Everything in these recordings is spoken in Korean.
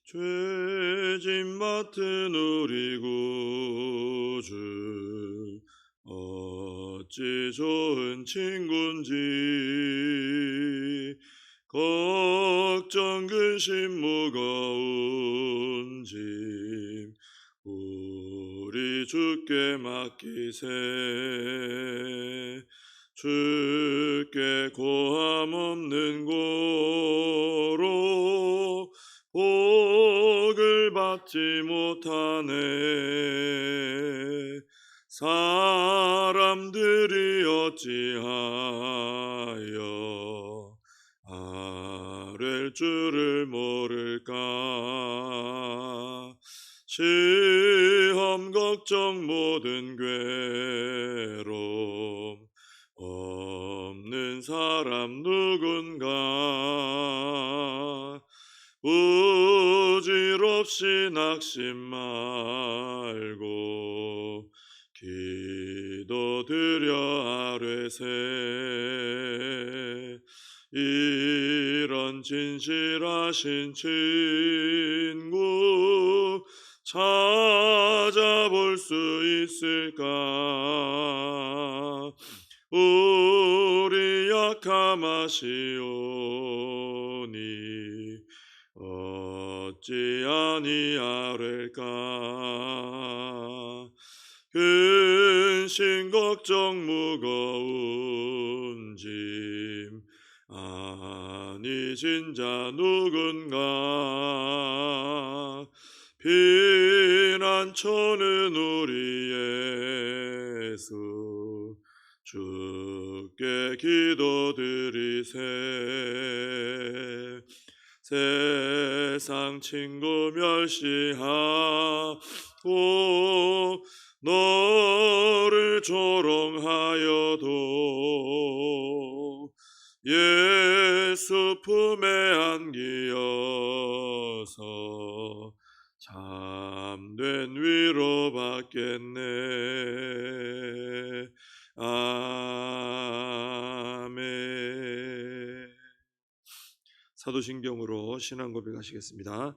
죄짐 맡은 우리 구주 어찌 좋은 친군지 걱정 근심 무거운 짐 우리 주께 맡기세 주께 고함 없는 고로 복을 받지 못하네 사람들이 어찌하여 아랠 줄을 모를까 시험 걱정 모든 괴로움 없는 사람 누군가 부질없이 낙심 말고 기도드려 아뢰세 이런 진실하신 친구 찾아볼 수 있을까 우리 약함하시오니 어찌 아니하릴까 근심 걱정 무거운 짐 아니 진자 누군가 피난처는 우리 예수 주께 기도드리세 세상 친구 멸시하고 너를 조롱하여도 예수 품에 안기어서 참된 위로 받겠네 아멘. 사도신경으로 신앙 고백하시겠습니다.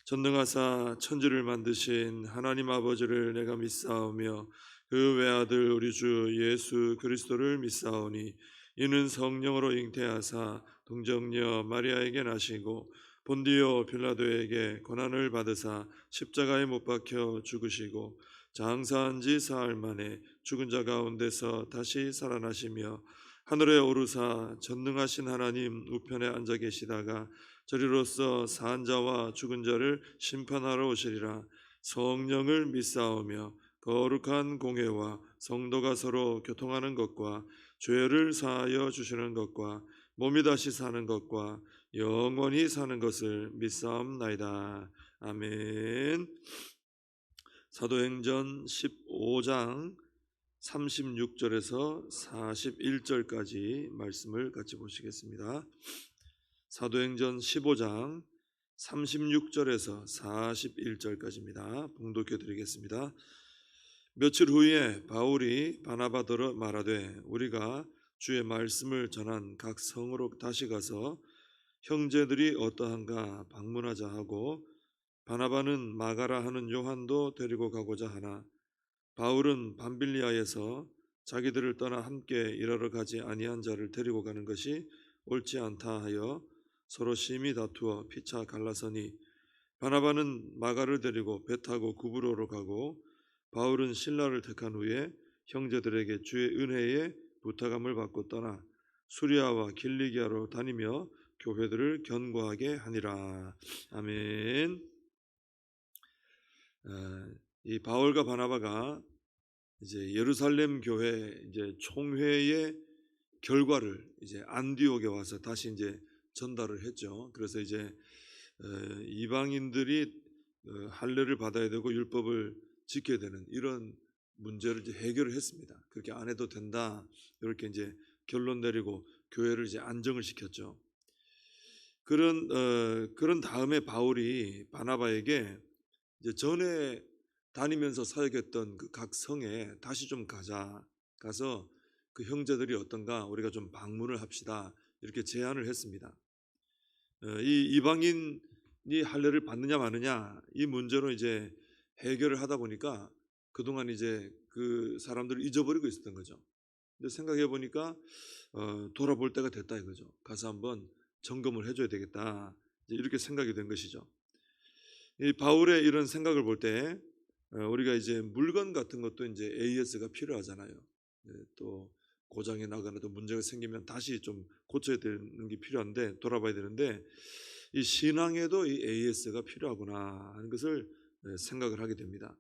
전능하사 천지를 만드신 하나님 아버지를 내가 믿사오며 그 외아들 우리 주 예수 그리스도를 믿사오니 이는 성령으로 잉태하사 동정녀 마리아에게 나시고 본디오 빌라도에게 고난을 받으사 십자가에 못 박혀 죽으시고 장사한 지 사흘 만에 죽은 자 가운데서 다시 살아나시며 하늘에 오르사 전능하신 하나님 우편에 앉아 계시다가 저리로서 산 자와 죽은 자를 심판하러 오시리라. 성령을 믿사오며 거룩한 공회와 성도가 서로 교통하는 것과 죄를 사하여 주시는 것과 몸이 다시 사는 것과 영원히 사는 것을 믿사옵나이다. 아멘. 사도행전 15장 36절에서 41절까지 말씀을 같이 보시겠습니다. 사도행전 15장 36절에서 41절까지입니다. 봉독해 드리겠습니다. 며칠 후에 바울이 바나바더러 말하되 우리가 주의 말씀을 전한 각 성으로 다시 가서 형제들이 어떠한가 방문하자 하고 바나바는 마가라 하는 요한도 데리고 가고자 하나 바울은 밤빌리아에서 자기들을 떠나 함께 일하러 가지 아니한 자를 데리고 가는 것이 옳지 않다 하여 서로 심히 다투어 피차 갈라서니 바나바는 마가를 데리고 배 타고 구브로로 가고 바울은 신라를 택한 후에 형제들에게 주의 은혜에 부탁함을 받고 떠나 수리아와 길리기아로 다니며 교회들을 견고하게 하니라. 아멘. 이 바울과 바나바가 이제 예루살렘 교회 이제 총회의 결과를 이제 안디옥에 와서 다시 이제 전달을 했죠. 그래서 이제 이방인들이 할례를 받아야 되고 율법을 지켜야 되는 이런 문제를 이제 해결을 했습니다. 그렇게 안 해도 된다 이렇게 이제 결론 내리고 교회를 이제 안정을 시켰죠. 그런 다음에 바울이 바나바에게 이제 전에 다니면서 사역했던 그 각 성에 다시 좀 가서 그 형제들이 어떤가 우리가 좀 방문을 합시다 이렇게 제안을 했습니다. 이 이방인 이 할례를 받느냐 마느냐 이 문제로 이제 해결을 하다 보니까 그동안 이제 그 사람들을 잊어버리고 있었던 거죠. 근데 생각해 보니까 돌아볼 때가 됐다 이거죠. 가서 한번 점검을 해줘야 되겠다. 이제 이렇게 생각이 된 것이죠. 이 바울의 이런 생각을 볼 때 우리가 이제 물건 같은 것도 이제 AS가 필요하잖아요. 또 고장이 나거나 또 문제가 생기면 다시 좀 고쳐야 되는 게 필요한데 돌아봐야 되는데 이 신앙에도 이 AS가 필요하구나 하는 것을 생각을 하게 됩니다.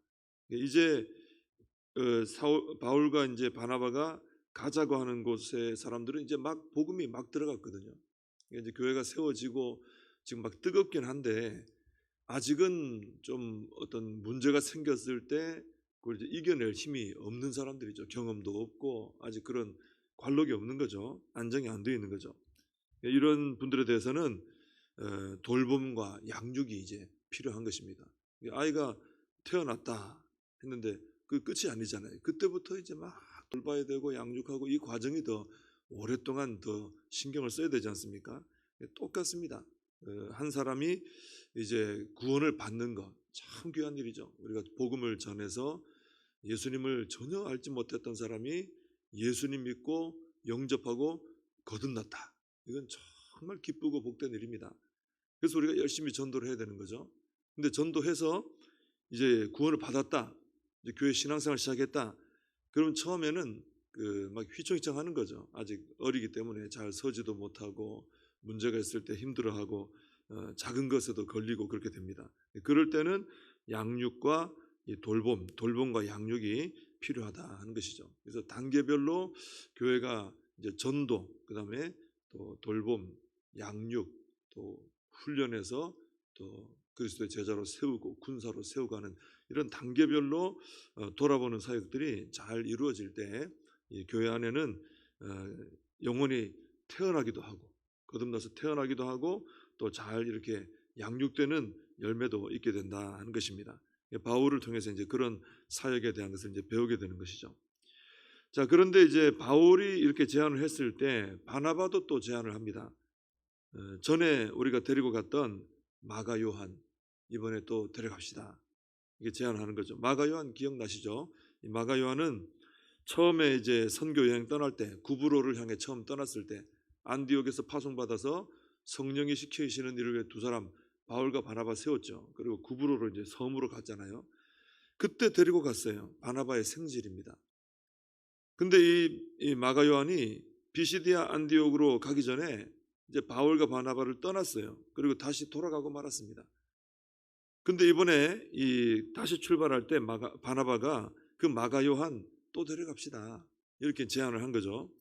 이제 바울과 이제 바나바가 가자고 하는 곳에 사람들은 이제 막 복음이 막 들어갔거든요. 이제 교회가 세워지고 지금 막 뜨겁긴 한데 아직은 좀 어떤 문제가 생겼을 때 그걸 이제 이겨낼 힘이 없는 사람들이죠. 경험도 없고 아직 그런 관록이 없는 거죠. 안정이 안 되어 있는 거죠. 이런 분들에 대해서는 돌봄과 양육이 이제 필요한 것입니다. 아이가 태어났다 했는데 그 끝이 아니잖아요. 그때부터 이제 막 돌봐야 되고 양육하고 이 과정이 더 오랫동안 더 신경을 써야 되지 않습니까? 똑같습니다. 한 사람이 이제 구원을 받는 것 참 귀한 일이죠. 우리가 복음을 전해서 예수님을 전혀 알지 못했던 사람이 예수님 믿고 영접하고 거듭났다. 이건 정말 기쁘고 복된 일입니다. 그래서 우리가 열심히 전도를 해야 되는 거죠. 근데 전도해서 이제 구원을 받았다. 이제 교회 신앙생활 시작했다. 그럼 처음에는 그 막 휘청휘청하는 거죠. 아직 어리기 때문에 잘 서지도 못하고 문제가 있을 때 힘들어하고 작은 것에도 걸리고 그렇게 됩니다. 그럴 때는 양육과 이 돌봄과 양육이 필요하다 하는 것이죠. 그래서 단계별로 교회가 이제 전도, 그다음에 또 돌봄, 양육, 또 훈련해서 또 그리스도의 제자로 세우고 군사로 세우가는 이런 단계별로 돌아보는 사역들이 잘 이루어질 때 이 교회 안에는 영혼이 태어나기도 하고 거듭나서 태어나기도 하고 또 잘 이렇게 양육되는 열매도 있게 된다 하는 것입니다. 바울을 통해서 이제 그런 사역에 대한 것을 이제 배우게 되는 것이죠. 자, 그런데 이제 바울이 이렇게 제안을 했을 때 바나바도 또 제안을 합니다. 전에 우리가 데리고 갔던 마가 요한 이번에 또 데려갑시다. 이게 제안하는 거죠. 마가 요한 기억나시죠? 이 마가 요한은 처음에 이제 선교 여행 떠날 때 구브로를 향해 처음 떠났을 때 안디옥에서 파송받아서 성령이 시키시는 일을 위해 두 사람 바울과 바나바 세웠죠. 그리고 구브로로 이제 섬으로 갔잖아요. 그때 데리고 갔어요. 바나바의 생질입니다. 근데 이 마가 요한이 비시디아 안디옥으로 가기 전에 이제 바울과 바나바를 떠났어요. 그리고 다시 돌아가고 말았습니다. 근데 이번에 이 다시 출발할 때 바나바가 그 마가 요한 또 데려갑시다. 이렇게 제안을 한 거죠.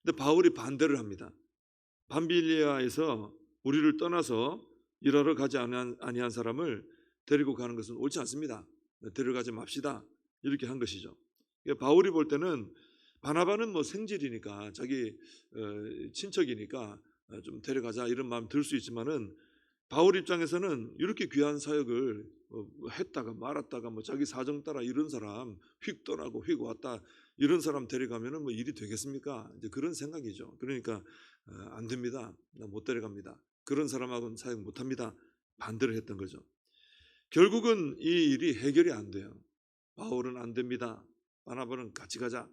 근데 바울이 반대를 합니다. 밤빌리아에서 우리를 떠나서 일하러 가지 아니한 사람을 데리고 가는 것은 옳지 않습니다. 데려가지 맙시다. 이렇게 한 것이죠. 바울이 볼 때는 바나바는 뭐 생질이니까 자기 친척이니까 좀 데려가자 이런 마음 들 수 있지만은 바울 입장에서는 이렇게 귀한 사역을 했다가 말았다가 뭐 자기 사정 따라 이런 사람 휙 떠나고 휙 왔다 이런 사람 데려가면은 뭐 일이 되겠습니까? 이제 그런 생각이죠. 그러니까 안 됩니다. 나 못 데려갑니다. 그런 사람하고는 사역 못 합니다. 반대를 했던 거죠. 결국은 이 일이 해결이 안 돼요. 바울은 안 됩니다. 바나바는 같이 가자.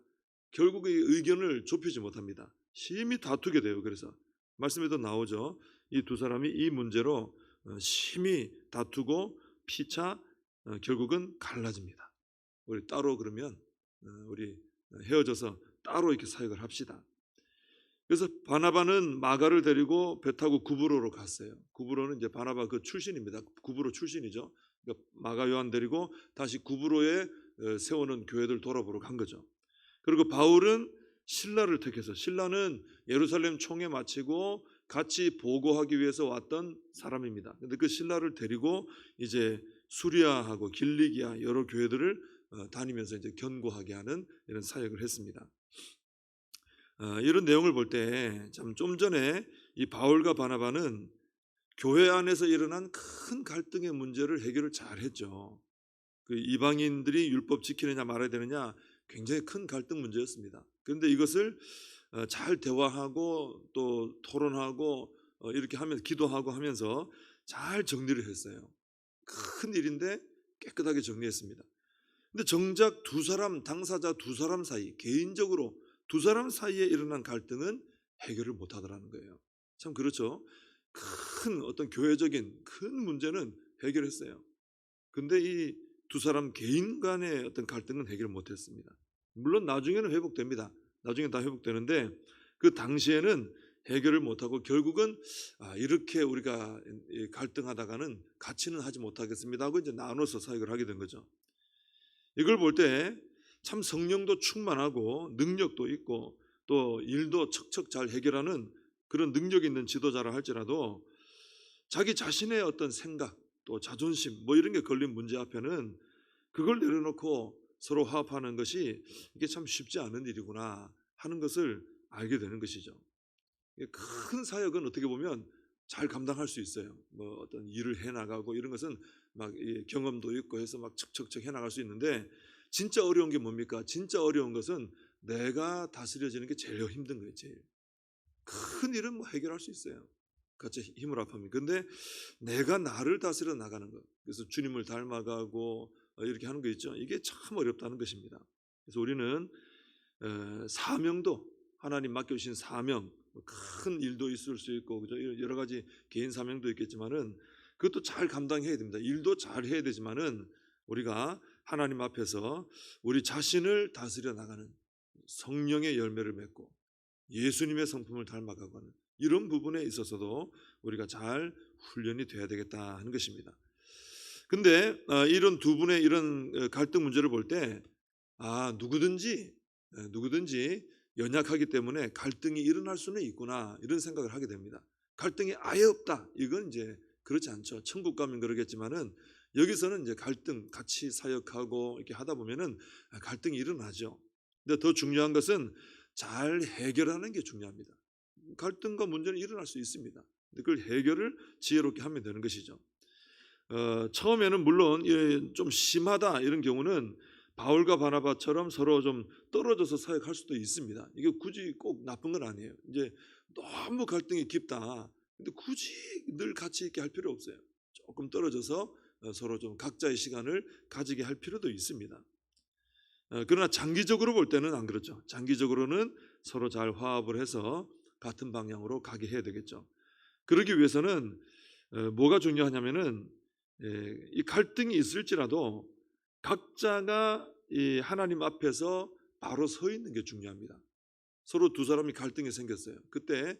결국 이 의견을 좁히지 못합니다. 심히 다투게 돼요. 그래서 말씀에도 나오죠. 이 두 사람이 이 문제로 심히 다투고 피차 결국은 갈라집니다. 우리 따로 그러면 우리 헤어져서 따로 이렇게 사역을 합시다. 그래서 바나바는 마가를 데리고 배 타고 구브로로 갔어요. 구브로는 이제 바나바 그 출신입니다. 구브로 출신이죠. 그러니까 마가 요한 데리고 다시 구브로에 세우는 교회들 돌아보러 간 거죠. 그리고 바울은 신라를 택해서 신라는 예루살렘 총회 마치고 같이 보고하기 위해서 왔던 사람입니다. 근데 그 신라를 데리고 이제 수리아하고 길리기아 여러 교회들을 다니면서 이제 견고하게 하는 이런 사역을 했습니다. 이런 내용을 볼 때 참 좀 전에 이 바울과 바나바는 교회 안에서 일어난 큰 갈등의 문제를 해결을 잘 했죠. 그 이방인들이 율법 지키느냐 말아야 되느냐 굉장히 큰 갈등 문제였습니다. 그런데 이것을 잘 대화하고 또 토론하고 이렇게 하면서 기도하고 하면서 잘 정리를 했어요. 큰 일인데 깨끗하게 정리했습니다. 근데 정작 두 사람, 당사자 두 사람 사이, 개인적으로 두 사람 사이에 일어난 갈등은 해결을 못 하더라는 거예요. 참 그렇죠. 큰 어떤 교회적인 큰 문제는 해결했어요. 근데 이 두 사람 개인 간의 어떤 갈등은 해결을 못 했습니다. 물론 나중에는 회복됩니다. 나중에 다 회복되는데 그 당시에는 해결을 못하고 결국은 이렇게 우리가 갈등하다가는 같이는 하지 못하겠습니다 하고 이제 나눠서 사역을 하게 된 거죠. 이걸 볼 때 참 성령도 충만하고 능력도 있고 또 일도 척척 잘 해결하는 그런 능력 있는 지도자라 할지라도 자기 자신의 어떤 생각 또 자존심 뭐 이런 게 걸린 문제 앞에는 그걸 내려놓고 서로 화합하는 것이 이게 참 쉽지 않은 일이구나 하는 것을 알게 되는 것이죠. 큰 사역은 어떻게 보면 잘 감당할 수 있어요. 뭐 어떤 일을 해 나가고 이런 것은 막 경험도 있고 해서 막 척척척 해 나갈 수 있는데 진짜 어려운 게 뭡니까? 진짜 어려운 것은 내가 다스려지는 게 제일 힘든 거예요. 제일 큰 일은 뭐 해결할 수 있어요. 같이 힘을 합하면. 근데 내가 나를 다스려 나가는 것. 그래서 주님을 닮아가고 이렇게 하는 거 있죠. 이게 참 어렵다는 것입니다. 그래서 우리는 사명도 하나님 맡겨주신 사명, 큰 일도 있을 수 있고 그죠? 여러 가지 개인 사명도 있겠지만은 그것도 잘 감당해야 됩니다. 일도 잘 해야 되지만은 우리가 하나님 앞에서 우리 자신을 다스려 나가는 성령의 열매를 맺고 예수님의 성품을 닮아가고 하는 이런 부분에 있어서도 우리가 잘 훈련이 돼야 되겠다 하는 것입니다. 근데 이런 두 분의 이런 갈등 문제를 볼 때 누구든지 연약하기 때문에 갈등이 일어날 수는 있구나 이런 생각을 하게 됩니다. 갈등이 아예 없다 이건 이제 그렇지 않죠. 천국 가면 그러겠지만은 여기서는 이제 갈등 같이 사역하고 이렇게 하다 보면은 갈등이 일어나죠. 근데 더 중요한 것은 잘 해결하는 게 중요합니다. 갈등과 문제는 일어날 수 있습니다. 근데 그걸 해결을 지혜롭게 하면 되는 것이죠. 처음에는 물론 좀 심하다 이런 경우는 바울과 바나바처럼 서로 좀 떨어져서 사역할 수도 있습니다. 이게 굳이 꼭 나쁜 건 아니에요. 이제 너무 갈등이 깊다. 근데 굳이 늘 같이 있게 할 필요 없어요. 조금 떨어져서 서로 좀 각자의 시간을 가지게 할 필요도 있습니다. 그러나 장기적으로 볼 때는 안 그렇죠. 장기적으로는 서로 잘 화합을 해서 같은 방향으로 가게 해야 되겠죠. 그러기 위해서는 뭐가 중요하냐면은 이 갈등이 있을지라도 각자가 이 하나님 앞에서 바로 서 있는 게 중요합니다. 서로 두 사람이 갈등이 생겼어요. 그때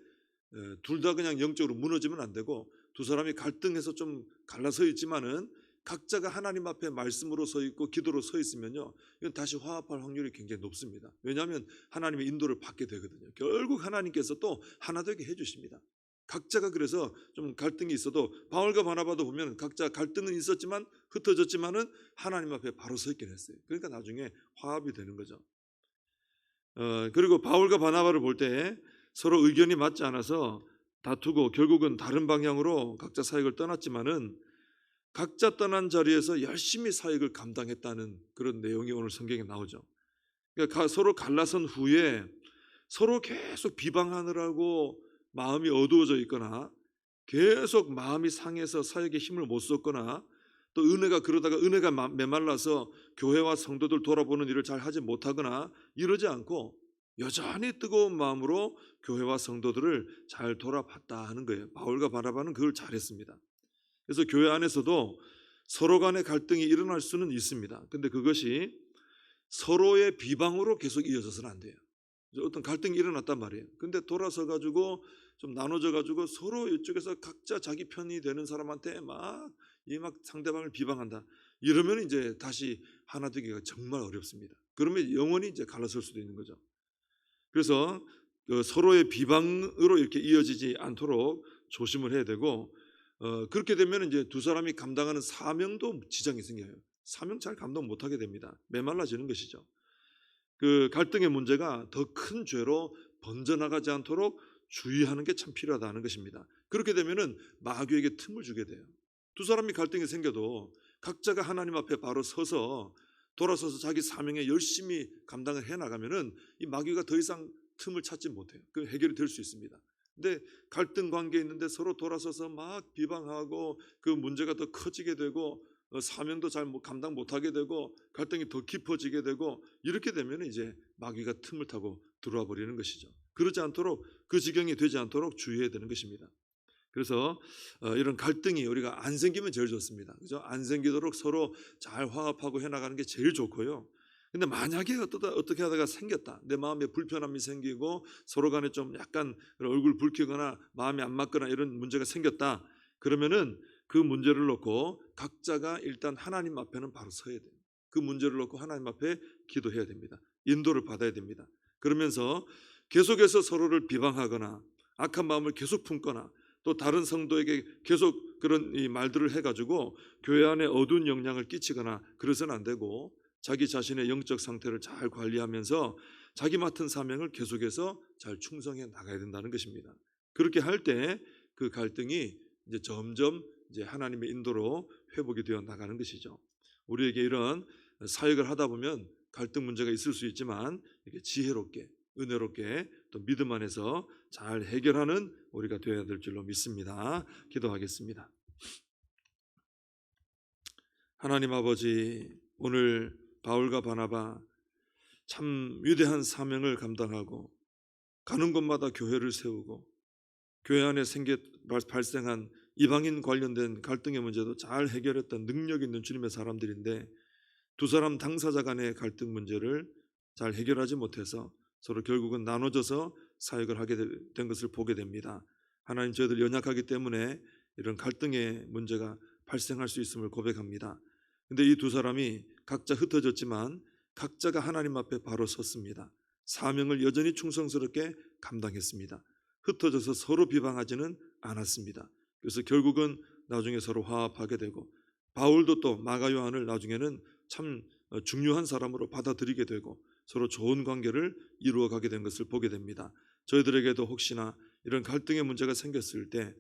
둘 다 그냥 영적으로 무너지면 안 되고 두 사람이 갈등해서 좀 갈라서 있지만은 각자가 하나님 앞에 말씀으로 서 있고 기도로 서 있으면요, 이건 다시 화합할 확률이 굉장히 높습니다. 왜냐하면 하나님의 인도를 받게 되거든요. 결국 하나님께서 또 하나 되게 해주십니다. 각자가 그래서 좀 갈등이 있어도 바울과 바나바도 보면 각자 갈등은 있었지만 흩어졌지만은 하나님 앞에 바로 서 있긴 했어요. 그러니까 나중에 화합이 되는 거죠. 그리고 바울과 바나바를 볼 때 서로 의견이 맞지 않아서 다투고 결국은 다른 방향으로 각자 사역을 떠났지만은 각자 떠난 자리에서 열심히 사역을 감당했다는 그런 내용이 오늘 성경에 나오죠. 그러니까 서로 갈라선 후에 서로 계속 비방하느라고 마음이 어두워져 있거나 계속 마음이 상해서 사역에 힘을 못 썼거나 또 그러다가 은혜가 메말라서 교회와 성도들 돌아보는 일을 잘 하지 못하거나 이러지 않고 여전히 뜨거운 마음으로 교회와 성도들을 잘 돌아봤다 하는 거예요. 바울과 바나바는 그걸 잘했습니다. 그래서 교회 안에서도 서로 간의 갈등이 일어날 수는 있습니다. 근데 그것이 서로의 비방으로 계속 이어져서는 안 돼요. 어떤 갈등이 일어났단 말이에요. 근데 돌아서 가지고 좀 나눠져 가지고 서로 이쪽에서 각자 자기 편이 되는 사람한테 막 상대방을 비방한다. 이러면 이제 다시 하나 되기가 정말 어렵습니다. 그러면 영원히 이제 갈라설 수도 있는 거죠. 그래서 서로의 비방으로 이렇게 이어지지 않도록 조심을 해야 되고 그렇게 되면 이제 두 사람이 감당하는 사명도 지장이 생겨요. 사명 잘 감당 못하게 됩니다. 메말라지는 것이죠. 그 갈등의 문제가 더 큰 죄로 번져나가지 않도록 주의하는 게 참 필요하다는 것입니다. 그렇게 되면은 마귀에게 틈을 주게 돼요. 두 사람이 갈등이 생겨도 각자가 하나님 앞에 바로 서서 돌아서서 자기 사명에 열심히 감당을 해 나가면은 이 마귀가 더 이상 틈을 찾지 못해요. 그 해결이 될 수 있습니다. 근데 갈등 관계에 있는데 서로 돌아서서 막 비방하고 그 문제가 더 커지게 되고 사명도 잘 감당 못하게 되고 갈등이 더 깊어지게 되고 이렇게 되면 이제 마귀가 틈을 타고 들어와 버리는 것이죠. 그러지 않도록 그 지경이 되지 않도록 주의해야 되는 것입니다. 그래서 이런 갈등이 우리가 안 생기면 제일 좋습니다. 그죠? 안 생기도록 서로 잘 화합하고 해나가는 게 제일 좋고요. 근데 만약에 어떻게 하다가 생겼다. 내 마음에 불편함이 생기고 서로 간에 좀 약간 얼굴 붉히거나 마음이 안 맞거나 이런 문제가 생겼다. 그러면은 그 문제를 놓고 각자가 일단 하나님 앞에는 바로 서야 돼요. 그 문제를 놓고 하나님 앞에 기도해야 됩니다. 인도를 받아야 됩니다. 그러면서 계속해서 서로를 비방하거나 악한 마음을 계속 품거나 또 다른 성도에게 계속 그런 이 말들을 해가지고 교회 안에 어두운 영향을 끼치거나 그래서는 안 되고 자기 자신의 영적 상태를 잘 관리하면서 자기 맡은 사명을 계속해서 잘 충성해 나가야 된다는 것입니다. 그렇게 할 때 그 갈등이 이제 점점 이제 하나님의 인도로 회복이 되어 나가는 것이죠. 우리에게 이런 사역을 하다 보면 갈등 문제가 있을 수 있지만 이렇게 지혜롭게 은혜롭게 또 믿음 안에서 잘 해결하는 우리가 되어야 될 줄로 믿습니다. 기도하겠습니다. 하나님 아버지, 오늘 바울과 바나바 참 위대한 사명을 감당하고 가는 곳마다 교회를 세우고 교회 안에 발생한 이방인 관련된 갈등의 문제도 잘 해결했던 능력 있는 주님의 사람들인데 두 사람 당사자 간의 갈등 문제를 잘 해결하지 못해서 서로 결국은 나눠져서 사역을 하게 된 것을 보게 됩니다. 하나님, 저희들 연약하기 때문에 이런 갈등의 문제가 발생할 수 있음을 고백합니다. 근데 이 두 사람이 각자 흩어졌지만 각자가 하나님 앞에 바로 섰습니다. 사명을 여전히 충성스럽게 감당했습니다. 흩어져서 서로 비방하지는 않았습니다. 그래서 결국은 나중에 서로 화합하게 되고 바울도 또 마가 요한을 나중에는 참 중요한 사람으로 받아들이게 되고 서로 좋은 관계를 이루어가게 된 것을 보게 됩니다. 저희들에게도 혹시나 이런 갈등의 문제가 생겼을 때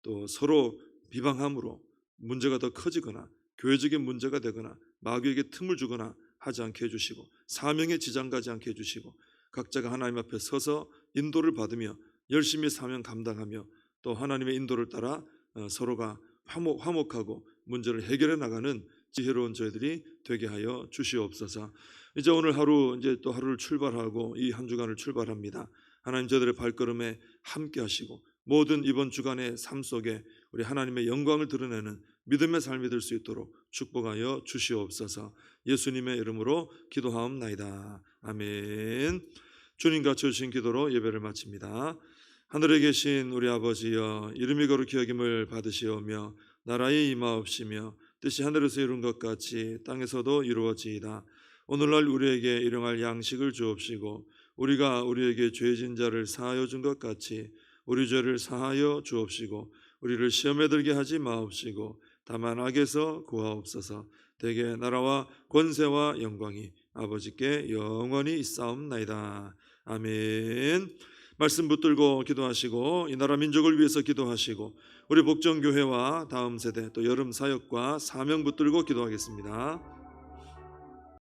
또 서로 비방함으로 문제가 더 커지거나 교회적인 문제가 되거나 마귀에게 틈을 주거나 하지 않게 해주시고 사명에 지장 가지 않게 해주시고 각자가 하나님 앞에 서서 인도를 받으며 열심히 사명 감당하며 또 하나님의 인도를 따라 서로가 화목하고 문제를 해결해 나가는 지혜로운 저희들이 되게 하여 주시옵소서. 이제 오늘 하루 이제 또 하루를 출발하고 이 한 주간을 출발합니다. 하나님, 저희들의 발걸음에 함께 하시고 모든 이번 주간의 삶 속에 우리 하나님의 영광을 드러내는 믿음의 삶이 될 수 있도록 축복하여 주시옵소서. 예수님의 이름으로 기도하옵나이다. 아멘. 주님 같이 주신 기도로 예배를 마칩니다. 하늘에 계신 우리 아버지여, 이름이 거룩히 여김을 받으시오며 나라의 임하옵시며 뜻이 하늘에서 이룬 것 같이 땅에서도 이루어지이다. 오늘날 우리에게 일용할 양식을 주옵시고 우리가 우리에게 죄진 자를 사하여 준 것 같이 우리 죄를 사하여 주옵시고 우리를 시험에 들게 하지 마옵시고 다만 악에서 구하옵소서. 대개 나라와 권세와 영광이 아버지께 영원히 있사옵나이다. 아멘. 말씀 붙들고 기도하시고 이 나라 민족을 위해서 기도하시고 우리 복정교회와 다음 세대 또 여름 사역과 사명 붙들고 기도하겠습니다.